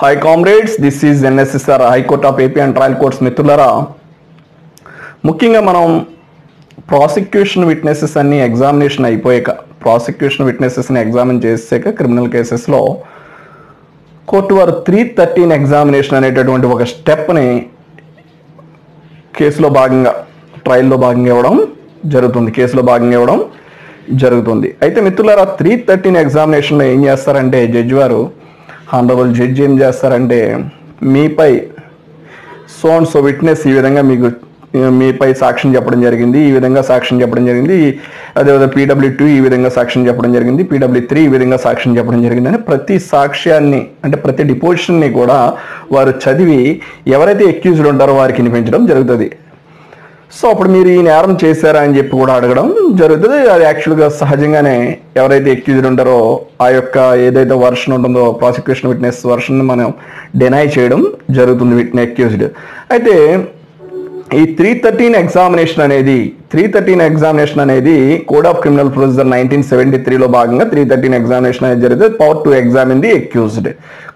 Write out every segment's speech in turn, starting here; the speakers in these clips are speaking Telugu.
Hi comrades, this is NSSR High Court of AP and Trial Courts మిత్రులారా. ముఖ్యంగా మనం ప్రాసిక్యూషన్ విట్నెసెస్ అన్ని ఎగ్జామినేషన్ అయిపోయాక ప్రాసిక్యూషన్ విట్నెసెస్ని ఎగ్జామిన్ చేసాక క్రిమినల్ కేసెస్లో కోర్టు వారు 313 ఎగ్జామినేషన్ అనేటటువంటి ఒక స్టెప్ని కేసులో భాగంగా ట్రయల్లో భాగంగా ఇవ్వడం జరుగుతుంది. అయితే మిత్రులారా 313 ఎగ్జామినేషన్లో ఏం చేస్తారంటే హానరబుల్ జడ్జి ఏం చేస్తారంటే మీపై సో అండ్ సో విట్నెస్ ఈ విధంగా మీపై సాక్ష్యం చెప్పడం జరిగింది, అదేవిధంగా PW2 ఈ విధంగా సాక్ష్యం చెప్పడం జరిగింది, PW3 ఈ విధంగా సాక్ష్యం చెప్పడం జరిగింది అని ప్రతి సాక్ష్యాన్ని అంటే ప్రతి డిపోజిషన్ని కూడా వారు చదివి ఎవరైతే అక్యూజ్డ్ ఉంటారో వారికి వినిపించడం జరుగుతుంది. సో అప్పుడు మీరు ఈ నేరం చేశారా అని చెప్పి కూడా అడగడం జరుగుతుంది. అది యాక్చువల్గా సహజంగానే ఎవరైతే అక్యూజ్డ్ ఉంటారో ఆ యొక్క ఏదైతే వర్షన్ ఉంటుందో ప్రాసిక్యూషన్ విట్నెస్ వర్షన్ మనం డినై చేయడం జరుగుతుంది అక్యూజ్డ్. అయితే ఈ 313 ఎగ్జామినేషన్ అనేది కోడ్ ఆఫ్ క్రిమినల్ ప్రొసీజర్ 1973లో భాగంగా 313 ఎగ్జామినేషన్ అనేది జరుగుతుంది. Power to examine the accused,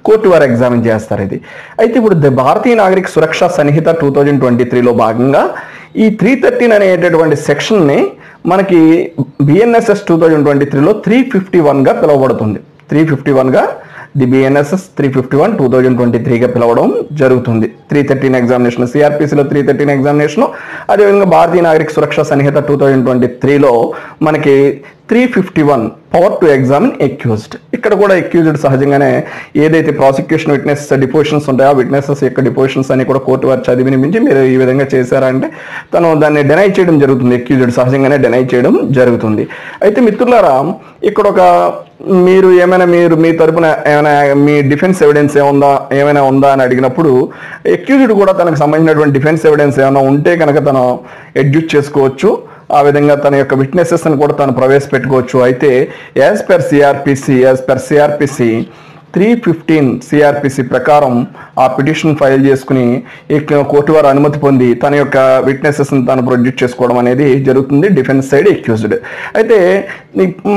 court వారు ఎగ్జామిన్ చేస్తారు ఇది. అయితే ఇప్పుడు భారతీయ నాగరిక సురక్షా సంహిత 2023లో భాగంగా ఈ 313 అనేటటువంటి సెక్షన్ని మనకి BNSS 2023లో 351గా పిలువబడుతుంది. 351గా ది BNSS 351 2023గా పిలవడం జరుగుతుంది. 313 ఎగ్జామినేషన్ CRPCలో 313 ఎగ్జామినేషన్, అదేవిధంగా భారతీయ నాగరిక సురక్షా సంహిత 2023లో మనకి 351 పవర్ టు ఎగ్జామిన్ అక్యూజ్డ్. ఇక్కడ కూడా అక్యూజ్డ్ సహజంగానే ఏదైతే ప్రాసిక్యూషన్ విట్నెస్ డిపోజిషన్స్ ఉంటాయో ఆ విట్నెసెస్ యొక్క డిపోజిషన్స్ అని కూడా కోర్టు వారు చదివి వినిపించి మీరు ఈ విధంగా చేశారా అంటే తను దాన్ని డినై చేయడం జరుగుతుంది. అక్యూజ్డ్ సహజంగానే డినై చేయడం జరుగుతుంది. అయితే మిత్రులారా ఇక్కడ ఒక మీరు మీ తరపున ఏమైనా మీ డిఫెన్స్ ఎవిడెన్స్ ఏమైనా ఉందా అని అడిగినప్పుడు అక్యూజ్డ్ కూడా తనకు సంబంధించినటువంటి డిఫెన్స్ ఎవిడెన్స్ ఏమైనా ఉంటే కనుక తను అడ్యూస్ చేసుకోవచ్చు. ఆ విధంగా తన యొక్క విట్నెసెస్ అని కూడా తను ప్రవేశపెట్టుకోవచ్చు. అయితే యాజ్ పర్ సిఆర్పిసి 315 CRPC ప్రకారం ఆ పిటిషన్ ఫైల్ చేసుకుని కోర్టు వారు అనుమతి పొంది తన యొక్క విట్నెసెస్ని తాను ప్రొడ్యూస్ చేసుకోవడం అనేది జరుగుతుంది డిఫెన్స్ సైడ్ అక్యూజ్డ్. అయితే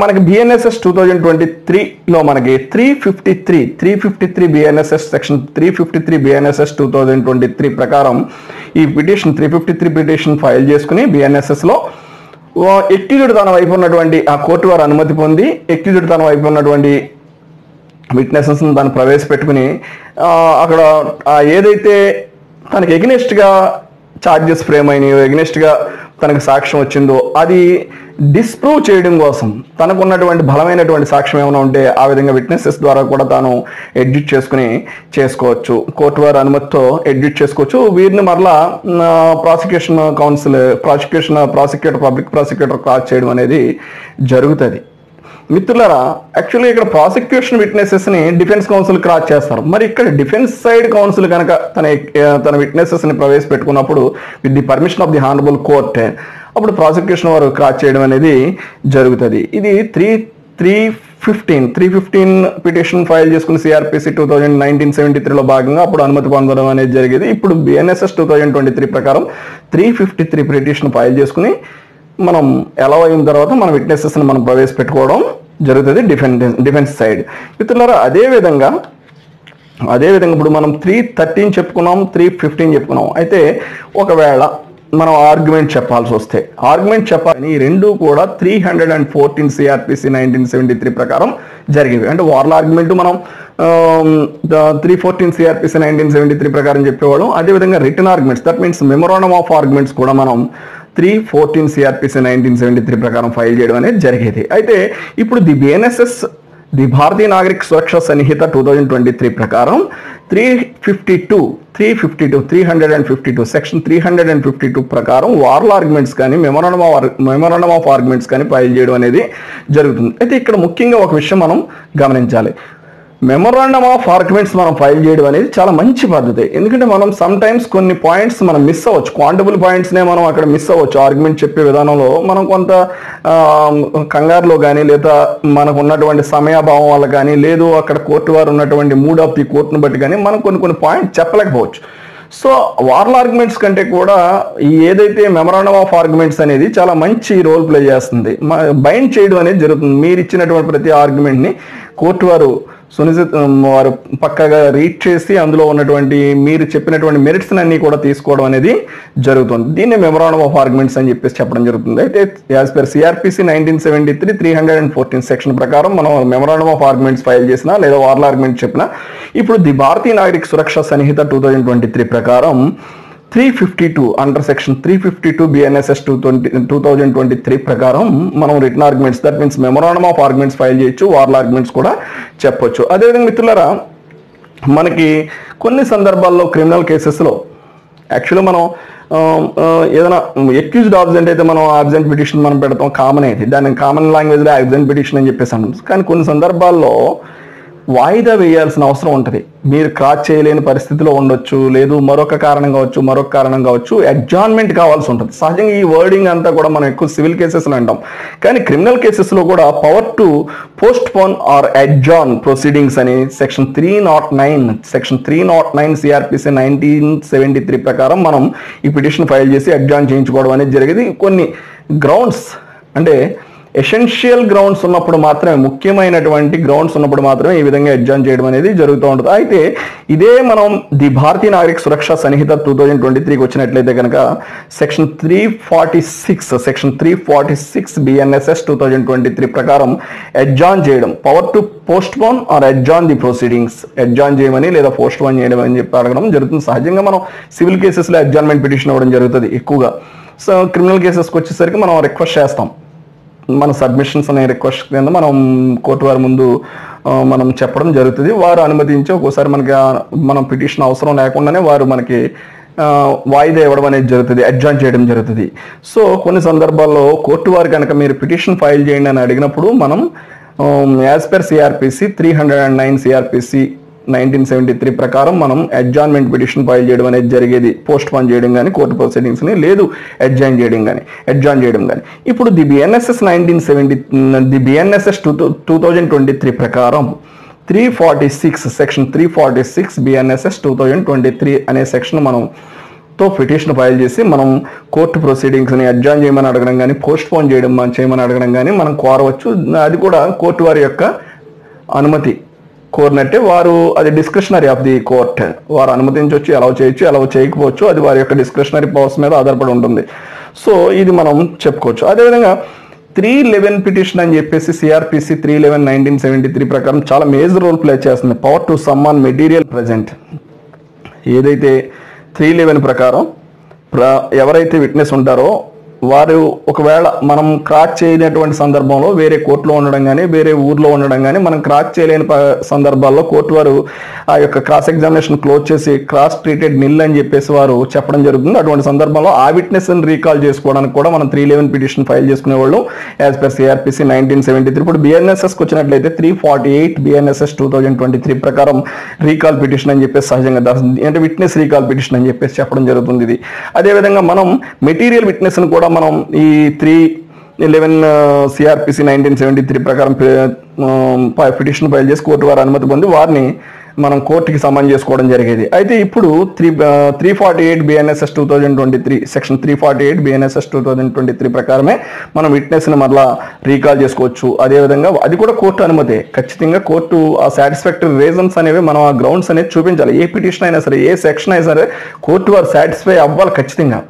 మనకి BNSS 2023లో మనకి 353 BNSS సెక్షన్ 353 BNSS 2023 ప్రకారం ఈ పిటిషన్ 353 పిటిషన్ ఫైల్ చేసుకుని BNSSలో అక్యూజ్డ్ తన వైపు ఉన్నటువంటి ఆ కోర్టు వారు అనుమతి పొంది అక్యూజ్డ్ తన వైపు ఉన్నటువంటి విట్నెసెస్ని తను ప్రవేశపెట్టుకుని అక్కడ ఏదైతే తనకి ఎగ్నెస్ట్గా ఛార్జెస్ ఫ్రేమ్ అయినాయో ఎగ్నెస్ట్గా తనకు సాక్ష్యం వచ్చిందో అది డిస్ప్రూవ్ చేయడం కోసం తనకు ఉన్నటువంటి బలమైనటువంటి సాక్ష్యం ఏమైనా ఉంటే ఆ విధంగా విట్నెసెస్ ద్వారా కూడా తాను ఎడ్యూట్ చేసుకోవచ్చు. కోర్టు వారి అనుమతితో ఎడ్యూట్ చేసుకోవచ్చు. వీరిని మరలా ప్రాసిక్యూటర్ పబ్లిక్ ప్రాసిక్యూటర్ క్రాస్ చేయడం అనేది జరుగుతుంది. మిత్రులారా యాక్చువల్గా ఇక్కడ ప్రాసిక్యూషన్ విట్నెసెస్ని డిఫెన్స్ కౌన్సిల్ క్రాస్ చేస్తారు. మరి ఇక్కడ డిఫెన్స్ సైడ్ కౌన్సిల్ కనుక తన విట్నెసెస్ని ప్రవేశపెట్టుకున్నప్పుడు with the permission of the honourable court అప్పుడు ప్రాసిక్యూషన్ వారు క్రాస్ చేయడం అనేది జరుగుతుంది. ఇది 315 పిటిషన్ ఫైల్ చేసుకుని CRPC 1973లో భాగంగా అప్పుడు అనుమతి పొందడం అనేది జరిగేది. ఇప్పుడు BNSS 2023 ప్రకారం 353 పిటిషన్ ఫైల్ చేసుకుని మనం అలౌ అయిన తర్వాత మన విట్నెసెస్ని మనం ప్రవేశపెట్టుకోవడం జరుగుతుంది డిఫెన్స్ సైడ్. మిత్రులారా అదేవిధంగా ఇప్పుడు మనం 313 చెప్పుకున్నాం, 315 చెప్పుకున్నాం. అయితే ఒకవేళ మనం ఆర్గ్యుమెంట్ చెప్పాల్సి వస్తే చెప్పాలని ఈ రెండు కూడా 314 CRPC 1973 ప్రకారం జరిగేవి. అంటే వార్ల ఆర్గ్యుమెంట్ మనం 314 CRPC 1973 ప్రకారం చెప్పేవాడు. అదేవిధంగా return arguments that means memorandum of arguments కూడా మనం 314 CRPC 1973 ప్రకారం ఫైల్ చేయడం అనేది జరిగేది. అయితే ఇప్పుడు ది BNSS ది భారతీయ నాగరిక సురక్షా సంహిత 2023 ప్రకారం 352 సెక్షన్ 352 ప్రకారం వార్ల ఆర్గ్యుమెంట్స్ కానీ మెమోరాండమ్ ఆఫ్ ఆర్గ్యుమెంట్స్ కానీ ఫైల్ చేయడం అనేది జరుగుతుంది. అయితే ఇక్కడ ముఖ్యంగా ఒక విషయం మనం గమనించాలి. మెమోరాండమ్ ఆఫ్ ఆర్గ్యుమెంట్స్ మనం ఫైల్ చేయడం అనేది చాలా మంచి పద్ధతి. ఎందుకంటే మనం సమ్ టైమ్స్ కొన్ని పాయింట్స్ మనం మిస్ అవ్వచ్చు, క్వాంటబుల్ పాయింట్స్నే మనం అక్కడ మిస్ అవ్వచ్చు. ఆర్గ్యుమెంట్ చెప్పే విధానంలో మనం కొంత కంగారులో కానీ లేదా మనకు ఉన్నటువంటి సమయాభావం వల్ల కానీ లేదు అక్కడ కోర్టు వారు ఉన్నటువంటి మూడ్ ఆఫ్ ది కోర్టును బట్టి కానీ మనం కొన్ని పాయింట్స్ చెప్పలేకపోవచ్చు. సో వార్ల ఆర్గ్యుమెంట్స్ కంటే కూడా ఏదైతే మెమోరాండమ్ ఆఫ్ ఆర్గ్యుమెంట్స్ అనేది చాలా మంచి రోల్ ప్లే చేస్తుంది. బైండ్ చేయడం అనేది జరుగుతుంది. మీరు ఇచ్చినటువంటి ప్రతి ఆర్గ్యుమెంట్ని కోర్టు వారు వారు పక్కగా రీడ్ చేసి అందులో ఉన్నటువంటి మీరు చెప్పినటువంటి మెరిట్స్ అన్ని కూడా తీసుకోవడం అనేది జరుగుతుంది. దీన్ని మెమోరాండం ఆఫ్ ఆర్గ్యుమెంట్స్ అని చెప్పేసి చెప్పడం జరుగుతుంది. అయితే యాజ్ పర్ సిఆర్పిసి 1973 314 సెక్షన్ ప్రకారం మనం మెమోరాండం ఆఫ్ ఆర్గ్యుమెంట్స్ ఫైల్ చేసినా లేదా వార్ల ఆర్గ్యుమెంట్ చెప్పినా ఇప్పుడు ది భారతీయ నాగరిక సురక్ష సంహిత 2023 ప్రకారం 352 అండర్ సెక్షన్ 352 BNSS 2023 ప్రకారం మనం written arguments that means memorandum of arguments file చేయొచ్చు, వార్ల ఆర్గ్యుమెంట్స్ కూడా చెప్పొచ్చు. అదేవిధంగా మిత్రులారా మనకి కొన్ని సందర్భాల్లో క్రిమినల్ కేసెస్లో యాక్చువల్గా మనం ఏదైనా ఎక్యూజ్డ్ ఆబ్జెంట్ అయితే మనం ఆబ్జెంట్ పిటిషన్ మనం పెడతాం, కామన్ అయితే దాన్ని కామన్ లాంగ్వేజ్లో ఆబ్జెంట్ పిటిషన్ అని చెప్పేసి అంటాం. కానీ కొన్ని సందర్భాల్లో వాయిదా వేయాల్సిన అవసరం ఉంటుంది. మీరు క్రాచ్ చేయలేని పరిస్థితిలో ఉండొచ్చు, లేదు మరొక కారణం కావచ్చు, అడ్జార్న్మెంట్ కావాల్సి ఉంటుంది. సహజంగా ఈ వర్డింగ్ అంతా కూడా మనం ఎక్కువ సివిల్ కేసెస్లో అంటాం. కానీ క్రిమినల్ కేసెస్లో కూడా power to postpone or adjourn proceedings అని సెక్షన్ 309 సిఆర్పిసి 1973 ప్రకారం మనం ఈ పిటిషన్ ఫైల్ చేసి అడ్జార్న్ చేయించుకోవడం అనేది జరిగేది. కొన్ని గ్రౌండ్స్ అంటే ఎసెన్షియల్ గ్రౌండ్స్ ఉన్నప్పుడు మాత్రమే, ముఖ్యమైనటువంటి గ్రౌండ్స్ ఉన్నప్పుడు మాత్రమే ఈ విధంగా అడ్జార్న్ చేయడం అనేది జరుగుతూ ఉంటుంది. అయితే ఇదే మనం ది భారతీయ నాగరిక సురక్ష సంహిత 2023కి వచ్చినట్లయితే కనుక సెక్షన్ 346 BNSS 2023 ప్రకారం అడ్జార్న్ చేయడం, power to postpone or adjourn the proceedings, adjourn చేయమని లేదా పోస్ట్ పోన్ చేయడం అని చెప్పి అడగడం జరుగుతుంది. సహజంగా మనం సివిల్ కేసెస్లో అడ్జార్న్మెంట్ పిటిషన్ ఇవ్వడం జరుగుతుంది ఎక్కువగా. సో క్రిమినల్ కేసెస్కి వచ్చేసరికి మనం రిక్వెస్ట్ చేస్తాం, మన సబ్మిషన్స్ అనే రిక్వెస్ట్ కింద మనం కోర్టు వారి ముందు మనం చెప్పడం జరుగుతుంది. వారు అనుమతించి ఒక్కోసారి మనకి మనం పిటిషన్ అవసరం లేకుండానే వారు మనకి వాయిదా ఇవ్వడం అనేది జరుగుతుంది, అడ్జార్న్ చేయడం జరుగుతుంది. సో కొన్ని సందర్భాల్లో కోర్టు వారు కనుక మీరు పిటిషన్ ఫైల్ చేయండి అని అడిగినప్పుడు మనం యాజ్ పర్ సిఆర్పిసి 309 సిఆర్పిసి 1973 ప్రకారం మనం అడ్జార్న్మెంట్ పిటిషన్ ఫైల్ చేయడం అనేది జరిగేది, పోస్ట్ పోన్ చేయడం కానీ కోర్టు ప్రొసీడింగ్స్ని, లేదు అడ్జార్న్ చేయడం కానీ. ఇప్పుడు ది BNSS 2023 ప్రకారం 346 సెక్షన్ 346 BNSS 2023 అనే సెక్షన్ మనం తో పిటిషన్ ఫైల్ చేసి మనం కోర్టు ప్రొసీడింగ్స్ని అడ్జార్న్ చేయమని అడగడం కానీ పోస్ట్ పోన్ చేయమని అడగడం కానీ మనం కోరవచ్చు. అది కూడా కోర్టు వారి యొక్క అనుమతి కోరినట్టే, వారు అది డిస్క్రిషనరీ ఆఫ్ ది కోర్ట్, వారు అనుమతించవచ్చు, అలౌ చేయొచ్చు, అలౌ చేయకపోవచ్చు, అది వారి యొక్క డిస్క్రిషనరీ పవర్స్ మీద ఆధారపడి ఉంటుంది. సో ఇది మనం చెప్పుకోవచ్చు. అదేవిధంగా 311 పిటిషన్ అని చెప్పేసి సిఆర్పిసి 311 1973 ప్రకారం చాలా మేజర్ రోల్ ప్లే చేస్తుంది. Power to summon material present, ఏదైతే 311 ప్రకారం ఎవరైతే విట్నెస్ ఉంటారో వారు ఒకవేళ మనం క్రాచ్ చేయనటువంటి సందర్భంలో వేరే కోర్టులో ఉండడం కానీ వేరే ఊర్లో ఉండడం కానీ మనం క్రాచ్ చేయలేని సందర్భాల్లో కోర్టు వారు ఆ యొక్క క్రాస్ ఎగ్జామినేషన్ క్లోజ్ చేసి క్రాస్ ట్రీటెడ్ నిల్ అని చెప్పేసి వారు చెప్పడం జరుగుతుంది. అటువంటి సందర్భంలో ఆ విట్నెస్ని రీకాల్ చేసుకోవడానికి కూడా మనం 311 పిటిషన్ ఫైల్ చేసుకునేవాళ్ళు యాజ్ పర్ సిఆర్పిసి 1973. ఇప్పుడు BNSSకి వచ్చినట్లయితే 348 BNSS 2023 ప్రకారం రీకాల్ పిటిషన్ అని చెప్పేసి సహజంగా అంటే విట్నెస్ రీకాల్ పిటిషన్ అని చెప్పేసి చెప్పడం జరుగుతుంది. ఇది అదేవిధంగా మనం మెటీరియల్ విట్నెస్ని కూడా మనం ఈ 311 సిఆర్పిసి 1973 ప్రకారం పిటిషన్ ఫైల్ చేసి కోర్టు వారి అనుమతి పొంది వారిని మనం కోర్టుకి సమన్ చేసుకోవడం జరిగేది. అయితే ఇప్పుడు 348 BNSS 2023 సెక్షన్ 348 BNSS 2023 ప్రకారమే మనం విట్నెస్ని మరలా రీకాల్ చేసుకోవచ్చు. అదేవిధంగా అది కూడా కోర్టు అనుమతే. ఖచ్చితంగా కోర్టు ఆ సాటిస్ఫాక్టరీ రీజన్స్ అనేవి మనం ఆ గ్రౌండ్స్ అనేది చూపించాలి. ఏ పిటిషన్ అయినా సరే, ఏ సెక్షన్ అయినా సరే కోర్టు వారు సాటిస్ఫై అవ్వాలి. ఖచ్చితంగా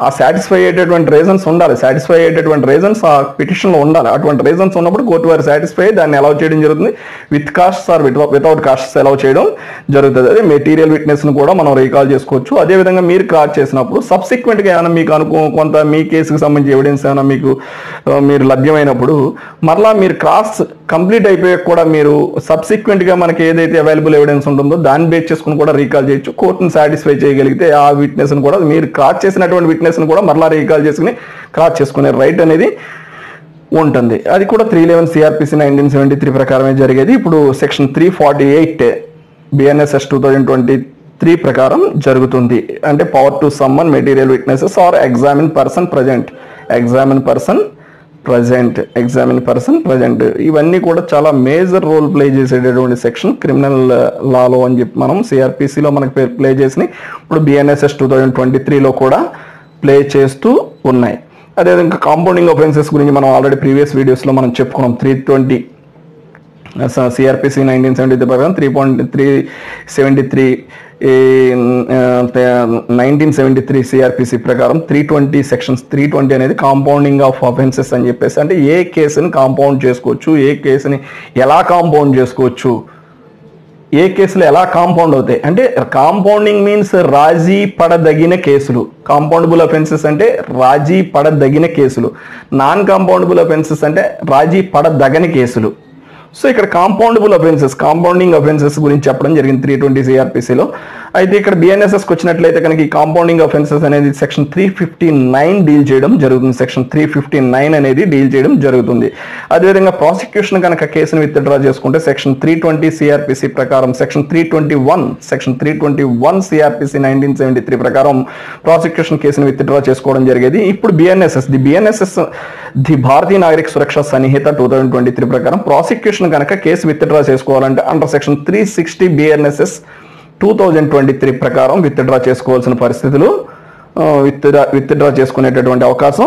ఆ సాటిస్ఫై అయ్యేటటువంటి రీజన్స్ ఉండాలి, సాటిస్ఫై అయ్యేటటువంటి రీజన్స్ ఆ పిటిషన్లో ఉండాలి. అటువంటి రీజన్స్ ఉన్నప్పుడు కోర్టు వారు సాటిస్ఫై దాన్ని అలౌ చేయడం జరుగుతుంది. With costs or without costs allow చేయడం జరుగుతుంది. అదే మెటీరియల్ విట్నెస్ను కూడా మనం రీకాల్ చేసుకోవచ్చు. అదేవిధంగా మీరు క్రాచ్ చేసినప్పుడు సబ్సిక్వెంట్గా ఏమైనా మీకు కొంత మీ కేసుకు సంబంధించి ఎవిడెన్స్ ఏమైనా మీరు లభ్యమైనప్పుడు మరలా మీరు క్రాస్ కంప్లీట్ అయిపోయాక కూడా మీరు సబ్సిక్వెంట్గా మనకి ఏదైతే అవైలబుల్ ఎవిడెన్స్ ఉంటుందో దాన్ని బేస్ చేసుకుని కూడా రీకాల్ చేయొచ్చు. కోర్టును సాటిస్ఫై చేయగలిగితే ఆ విట్నెస్ను కూడా మీరు క్రాచ్ చేసినటువంటి విట్నెస్ను కూడా మరలా రీకాల్ చేసుకుని క్రాచ్ చేసుకునే రైట్ అనేది ఉంటుంది. అది కూడా 311 సిఆర్పిసి 1973 ప్రకారమే జరిగేది. ఇప్పుడు సెక్షన్ 348 BNSS 2023 ప్రకారం జరుగుతుంది. అంటే power to summon material witnesses or examine person present ఇవన్నీ కూడా చాలా మేజర్ రోల్ ప్లే చేసేటటువంటి సెక్షన్ క్రిమినల్ లాలో అని చెప్పి మనం సిఆర్పిసిలో మనకి ప్లే చేసి ఇప్పుడు BNSS 2023లో కూడా ప్లే చేస్తూ ఉన్నాయి. అదేవిధంగా కాంపౌండింగ్ ఆఫెన్సెస్ గురించి మనం ఆల్రెడీ ప్రీవియస్ వీడియోస్లో మనం చెప్పుకున్నాం. 320 సిఆర్పిసి 1973 ప్రకారం 3.373 1973 సిఆర్పిసి ప్రకారం 320 సెక్షన్స్ 320 అనేది కాంపౌండింగ్ ఆఫ్ అఫెన్సెస్ అని చెప్పేసి, అంటే ఏ కేసుని కాంపౌండ్ చేసుకోవచ్చు, ఏ కేసుని ఎలా కాంపౌండ్ చేసుకోవచ్చు, ఏ కేసులు ఎలా కాంపౌండ్ అవుతాయి అంటే కాంపౌండింగ్ మీన్స్ రాజీ పడదగిన కేసులు. కాంపౌండబుల్ అఫెన్సెస్ అంటే రాజీ పడదగిన కేసులు, నాన్ కాంపౌండబుల్ అఫెన్సెస్ అంటే రాజీ పడదగని కేసులు. సో ఇక్కడ కాంపౌండబుల్ అఫెన్సెస్, కాంపౌండింగ్ అఫెన్సెస్ గురించి చెప్పడం జరిగింది 320 సిఆర్పిసిలో. అయితే ఇక్కడ బిఎన్ఎస్ఎస్కి వచ్చినట్లయితే కనుక ఈ కాంపౌండింగ్ అఫెన్సెస్ అనేది సెక్షన్ 359 డీల్ చేయడం జరుగుతుంది. సెక్షన్ 359 అనేది డీల్ చేయడం జరుగుతుంది. అదేవిధంగా ప్రాసిక్యూషన్ కనుక కేసును విత్డ్రా చేసుకుంటే సెక్షన్ 320 సిఆర్పిసి ప్రకారం సెక్షన్ 321 సిఆర్పిసి 1973 ప్రకారం ప్రాసిక్యూషన్ కేసును విత్డ్రా చేసుకోవడం జరిగేది. ఇప్పుడు బిఎన్ఎస్ఎస్ ది భారతీయ నాగరిక సురక్ష సన్నిహిత 2023 ప్రకారం ప్రాసిక్యూషన్ కనుక కేసు విత్డ్రా చేసుకోవాలంటే అండర్ సెక్షన్ 360 బిఎన్ఎస్ఎస్ 2023 ప్రకారం విత్డ్రా చేసుకోవాల్సిన పరిస్థితులు, విత్డ్రా చేసుకునేటటువంటి అవకాశం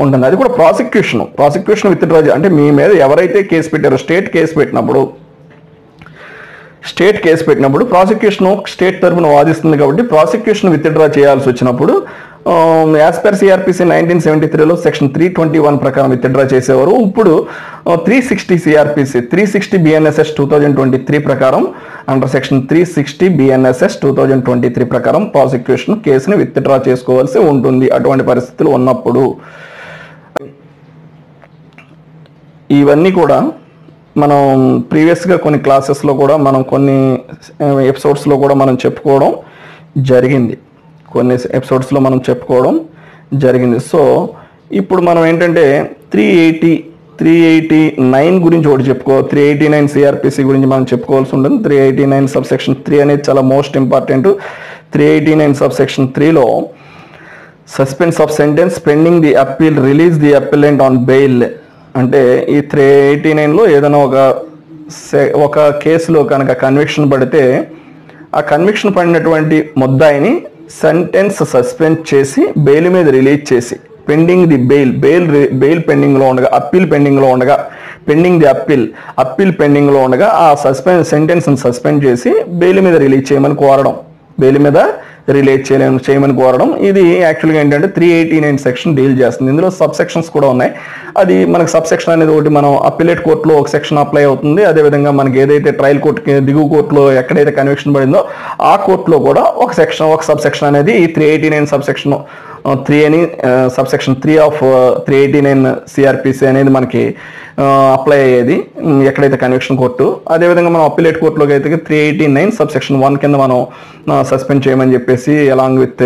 ఉంటుంది. అది కూడా ప్రాసిక్యూషన్ విత్డ్రా అంటే మీ మీద ఎవరైతే కేసు పెట్టారో స్టేట్ కేసు పెట్టినప్పుడు ప్రాసిక్యూషన్ స్టేట్ తరఫున వాదిస్తుంది కాబట్టి ప్రాసిక్యూషన్ విత్డ్రా చేయాల్సి వచ్చినప్పుడు యాజ్ పర్ సిఆర్పిసి 1973లో సెక్షన్ 321 ప్రకారం విత్డ్రా చేసేవారు. ఇప్పుడు 360 సిఆర్పిసి 360 బిఎన్ఎస్ఎస్ 2023 ప్రకారం అండర్ సెక్షన్ 360 బిఎన్ఎస్ఎస్ 2023 ప్రకారం ప్రాసిక్యూషన్ కేసుని విత్డ్రా చేసుకోవాల్సి ఉంటుంది అటువంటి పరిస్థితులు ఉన్నప్పుడు. ఇవన్నీ కూడా మనం ప్రీవియస్గా కొన్ని క్లాసెస్లో కూడా మనం కొన్ని ఎపిసోడ్స్లో కూడా మనం చెప్పుకోవడం జరిగింది. సో ఇప్పుడు మనం ఏంటంటే 389 గురించి ఒకటి 389 సిఆర్పిసి గురించి మనం చెప్పుకోవాల్సి ఉంటుంది. 389 సబ్సెక్షన్ 3 అనేది చాలా మోస్ట్ ఇంపార్టెంట్. 389 సబ్సెక్షన్ 3లో suspense of sentence pending the appeal release the appellant on bail అంటే ఈ 389లో ఏదైనా ఒక కేసులో కనుక కన్విక్షన్ పడితే ఆ కన్విక్షన్ పడినటువంటి ముద్దాయిని సెంటెన్స్ సస్పెండ్ చేసి బెయిల్ మీద రిలీజ్ చేసి పెండింగ్ ది బెయిల్ పెండింగ్లో ఉండగా అప్పీల్ పెండింగ్లో ఉండగా పెండింగ్ ది అప్పీల్ పెండింగ్లో ఉండగా ఆ సెంటెన్స్ని సస్పెండ్ చేసి బెయిల్ మీద రిలీజ్ చేయమని కోరడం, చేయమని కోరడం. ఇది యాక్చువల్గా ఏంటంటే 389 సెక్షన్ డీల్ చేస్తుంది. ఇందులో సబ్ సెక్షన్స్ కూడా ఉన్నాయి. అది మనకు సబ్ సెక్షన్ అనేది ఒకటి మనం అప్పీలేట్ కోర్టులో ఒక సెక్షన్ అప్లై అవుతుంది. అదేవిధంగా మనకి ఏదైతే ట్రయల్ కోర్టుకి దిగువ కోర్టులో ఎక్కడైతే కన్విక్షన్ పడిందో ఆ కోర్టులో కూడా ఒక సబ్ సెక్షన్ అనేది ఈ 389 సబ్సెక్షన్ 3 అని సబ్సెక్షన్ 3 ఆఫ్ 389 సిఆర్పిసి అనేది మనకి అప్లై అయ్యేది ఎక్కడైతే కన్విక్షన్ కోర్టు. అదేవిధంగా మనం అప్పీలేట్ కోర్టులోకి అయితే 389 సబ్సెక్షన్ 1 కింద మనం సస్పెండ్ చేయమని చెప్పేసి అలాంగ్ విత్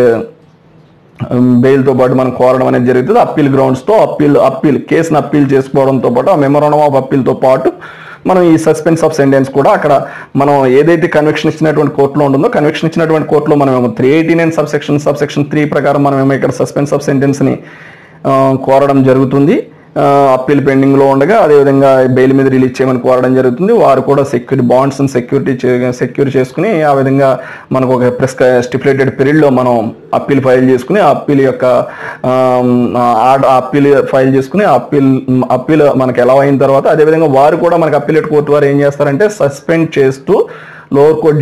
బెయిల్తో పాటు మనం కోరడం అనేది జరుగుతుంది. అప్పీల్ గ్రౌండ్స్తో అప్పీల్ కేసును అప్పీల్ చేసుకోవడంతో పాటు ఆ మెమోరాండం ఆఫ్ అప్పీల్తో పాటు మనం ఈ సస్పెన్స్ ఆఫ్ సెంటెన్స్ కూడా అక్కడ మనం ఏదైతే కన్విక్షన్ ఇచ్చినటువంటి కోర్టులో ఉంటుందో కన్విక్షన్ ఇచ్చినటువంటి కోర్టులో మనం 389 సబ్సెక్షన్ 3 ప్రకారం మనం ఇక్కడ సస్పెన్స్ ఆఫ్ సెంటెన్స్ని కోరడం జరుగుతుంది. అప్పీల్ పెండింగ్లో ఉండగా అదేవిధంగా బెయిల్ మీద రిలీజ్ చేయమని కోరడం జరుగుతుంది. వారు కూడా బాండ్స్ని సెక్యూర్ చేసుకుని ఆ విధంగా మనకు ఒక స్టిపులేటెడ్ పీరియడ్లో మనం అప్పీల్ ఫైల్ చేసుకుని అప్పీల్ మనకి ఎలా అయిన తర్వాత అదేవిధంగా వారు కూడా మనకి అప్పీలేట్ కోర్టు వారు ఏం చేస్తారంటే సస్పెండ్ చేస్తూ lower court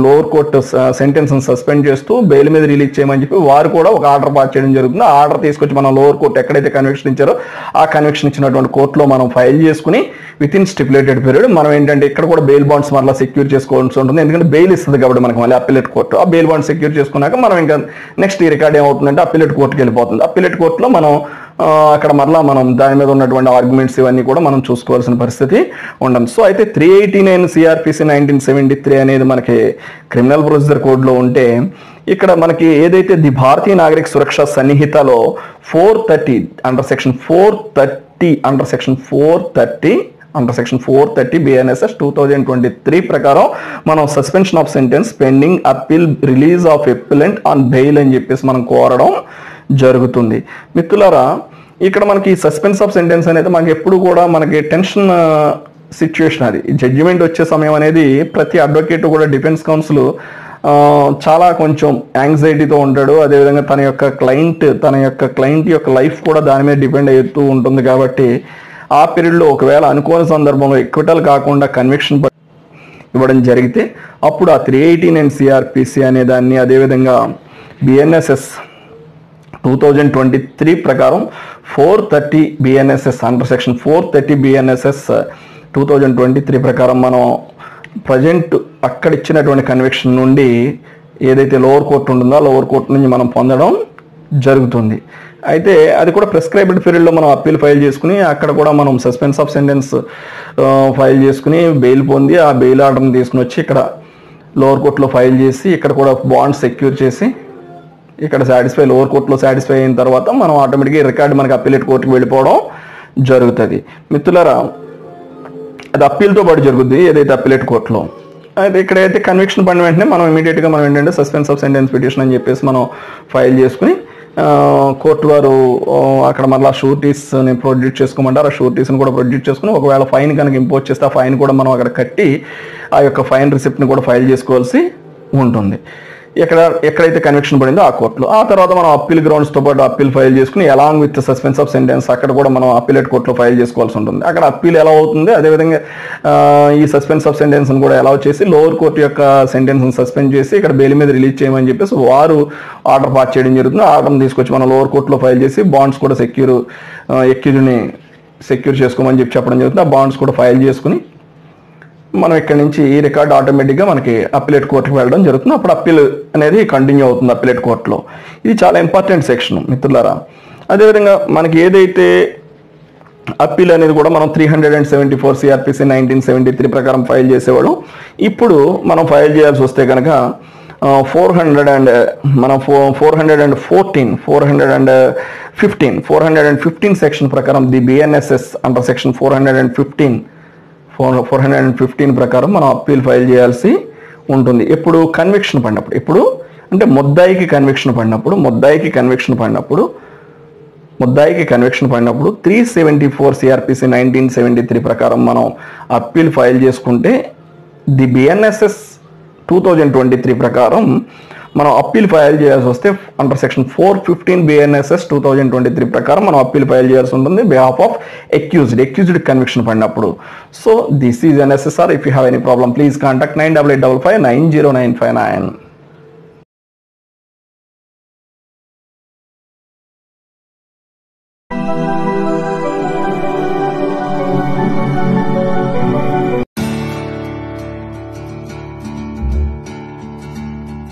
lower court sentence suspend చేస్తూ బెయిల్ మీద రిలీజ్ చేయమని చెప్పి వారు కూడా ఒక ఆర్డర్ పాస్ చేయడం జరుగుతుంది. ఆ ఆర్డర్ తీసుకొచ్చి మనం లోవర్ కోర్టు ఎక్కడైతే కన్విక్షన్ ఇచ్చారో ఆ కన్విక్షన్ ఇచ్చినటువంటి కోర్టులో మనం ఫైల్ చేసుకుని విత్ ఇన్ స్టిపులేటెడ్ పీరియడ్ మనం ఏంటంటే ఇక్కడ కూడా బెయిల్ బాండ్స్ మళ్ళీ సెక్యూర్ చేసుకోవాల్సి ఉంటుంది. ఎందుకంటే బెయిల్ ఇస్తుంది కాబట్టి మనకి మళ్ళీ అప్పీలేట్ కోర్టు ఆ బెయిల్ బాండ్ సెక్యూర్ చేసుకున్నాక మనం ఇంకా నెక్స్ట్ ఈ రికార్డ్ ఏమవుతుందంటే అప్పీలేట్ కోర్టుకి వెళ్ళిపోతుంది. అప్పీలేట్ కోర్టులో మనం అక్కడ మరలా మనం దాని మీద ఉన్నటువంటి ఆర్గ్యుమెంట్స్ ఇవన్నీ కూడా మనం చూసుకోవాల్సిన పరిస్థితి ఉండదు. సో అయితే 389 సిఆర్పిసి 1973 అనేది మనకి క్రిమినల్ ప్రొసీజర్ కోడ్లో ఉంటే ఇక్కడ మనకి ఏదైతే ది భారతీయ నాగరిక సురక్ష సన్నిహితలో 430 అండర్ సెక్షన్ 430 బిఎన్ఎస్ఎస్ 2023 ప్రకారం మనం suspension of sentence pending appeal release of appellant on bail అని చెప్పేసి మనం కోరడం జరుగుతుంది. మిత్రులారా ఇక్కడ మనకి సస్పెన్స్ ఆఫ్ సెంటెన్స్ అనేది మనకి ఎప్పుడు కూడా మనకి టెన్షన్ సిచ్యువేషన్, అది జడ్జిమెంట్ వచ్చే సమయం అనేది ప్రతి అడ్వకేట్ కూడా డిఫెన్స్ కౌన్సిల్ చాలా కొంచెం యాంగ్జైటీతో ఉంటాడు. అదేవిధంగా తన యొక్క క్లయింట్ యొక్క లైఫ్ కూడా దాని మీద డిపెండ్ అవుతూ ఉంటుంది. కాబట్టి ఆ పీరియడ్లో ఒకవేళ అనుకోని సందర్భంలో ఎక్విటల్ కాకుండా కన్విక్షన్ ఇవ్వడం జరిగితే అప్పుడు ఆ 389 సిఆర్పిసి అనే దాన్ని, అదేవిధంగా బిఎన్ఎస్ఎస్ 2023 ప్రకారం 430 బిఎన్ఎస్ఎస్ అండర్ సెక్షన్ 430 బిఎన్ఎస్ఎస్ 2023 ప్రకారం మనం ప్రజెంట్ అక్కడ ఇచ్చినటువంటి కన్విక్షన్ నుండి ఏదైతే లోవర్ కోర్టు ఉంటుందో లోవర్ కోర్టు నుంచి మనం పొందడం జరుగుతుంది. అయితే అది కూడా ప్రిస్క్రైబ్డ్ పీరియడ్లో మనం అప్పీల్ ఫైల్ చేసుకుని అక్కడ కూడా మనం సస్పెన్స్ ఆఫ్ సెంటెన్స్ ఫైల్ చేసుకుని బెయిల్ పొంది ఆ బెయిల్ ఆర్డర్ని తీసుకుని వచ్చి ఇక్కడ లోవర్ కోర్టులో ఫైల్ చేసి ఇక్కడ కూడా బాండ్ సెక్యూర్ చేసి ఇక్కడ సాటిస్ఫై లోవర్ కోర్టులో సాటిస్ఫై అయిన తర్వాత మనం ఆటోమేటిక్గా రికార్డు మనకి అప్పీలేట్ కోర్టుకి వెళ్ళిపోవడం జరుగుతుంది. మిత్రులారా, అది అప్పీల్తో పాటు జరుగుద్ది ఏదైతే అప్పీలేట్ కోర్టులో. అయితే ఇక్కడైతే కన్విక్షన్ పడిన వెంటనే మనం ఇమీడియట్గా మనం ఏంటంటే సస్పెన్స్ ఆఫ్ సెంటెన్స్ పిటిషన్ అని చెప్పేసి మనం ఫైల్ చేసుకుని కోర్టు వారు అక్కడ మళ్ళీ షూరిటీస్ని ప్రొడ్యూస్ చేసుకోమంటారు. ఆ షూరిటీస్ని కూడా ప్రొడ్యూస్ చేసుకుని ఒకవేళ ఫైన్ కనుక ఇంపోజ్ చేస్తే ఆ ఫైన్ కూడా మనం అక్కడ కట్టి ఆ యొక్క ఫైన్ రిసిప్ట్ని కూడా ఫైల్ చేసుకోవాల్సి ఉంటుంది ఎక్కడైతే కన్విక్షన్ పడిందో ఆ కోర్టులో. ఆ తర్వాత మనం అప్పీల్ గ్రౌండ్స్తో పాటు అప్పీల్ ఫైల్ చేసుకుని along with suspense of sentence అక్కడ కూడా మనం అప్పీలేట్ కోర్టులో ఫైల్ చేసుకోవాల్సి ఉంటుంది. అక్కడ అప్పీల్ ఎలా అవుతుంది, అదేవిధంగా ఈ సస్పెన్స్ ఆఫ్ సెంటెన్స్ని కూడా ఎలా వచ్చేసి లోవర్ కోర్టు యొక్క సెంటెన్స్ని సస్పెండ్ చేసి ఇక్కడ బెయిల్ మీద రిలీజ్ చేయమని చెప్పేసి వారు ఆర్డర్ పాస్ చేయడం జరుగుతుంది. ఆర్డర్ని తీసుకొచ్చి మనం లోవర్ కోర్టులో ఫైల్ చేసి బాండ్స్ కూడా ఎక్యూజ్ని సెక్యూర్ చేసుకోమని చెప్పడం జరుగుతుంది. ఆ బాండ్స్ కూడా ఫైల్ చేసుకుని మనం ఇక్కడ నుంచి ఈ రికార్డ్ ఆటోమేటిక్గా మనకి అప్పీలేట్ కోర్టుకి వెళ్ళడం జరుగుతుంది. అప్పుడు అప్పీల్ అనేది కంటిన్యూ అవుతుంది అప్పీలేట్ కోర్టులో. ఇది చాలా ఇంపార్టెంట్ సెక్షన్ మిత్రులారా. అదేవిధంగా మనకి ఏదైతే అప్పీల్ అనేది కూడా మనం 374 సిఆర్పిసి 1973 ప్రకారం ఫైల్ చేసేవాడు. ఇప్పుడు మనం ఫైల్ చేయాల్సి వస్తే కనుక 415 సెక్షన్ ప్రకారం ది బిఎన్ఎస్ఎస్ అండర్ సెక్షన్ 415 ప్రకారం మనం అప్పీల్ ఫైల్ చేయాల్సి ఉంటుంది. ఎప్పుడు కన్విక్షన్ పడినప్పుడు, ఎప్పుడు అంటే ముద్దాయికి కన్విక్షన్ పడినప్పుడు 374 సిఆర్పిసి 1973 ప్రకారం మనం అప్పీల్ ఫైల్ చేసుకుంటే ది బిఎన్ఎస్ఎస్ 2023 ప్రకారం మనం అప్పీల్ ఫైల్ చేయాల్సి వస్తే అండర్ సెక్షన్ 415 బిఎన్ఎస్ఎస్ 2023 ప్రకారం మనం అప్పీల్ ఫైల్ చేయాల్సి ఉంటుంది బిహాఫ్ ఆఫ్ ఎక్యూజ్డ్ కన్విక్షన్ పడినప్పుడు. So this is N SSR. If you have any problem please contact 9855 90959.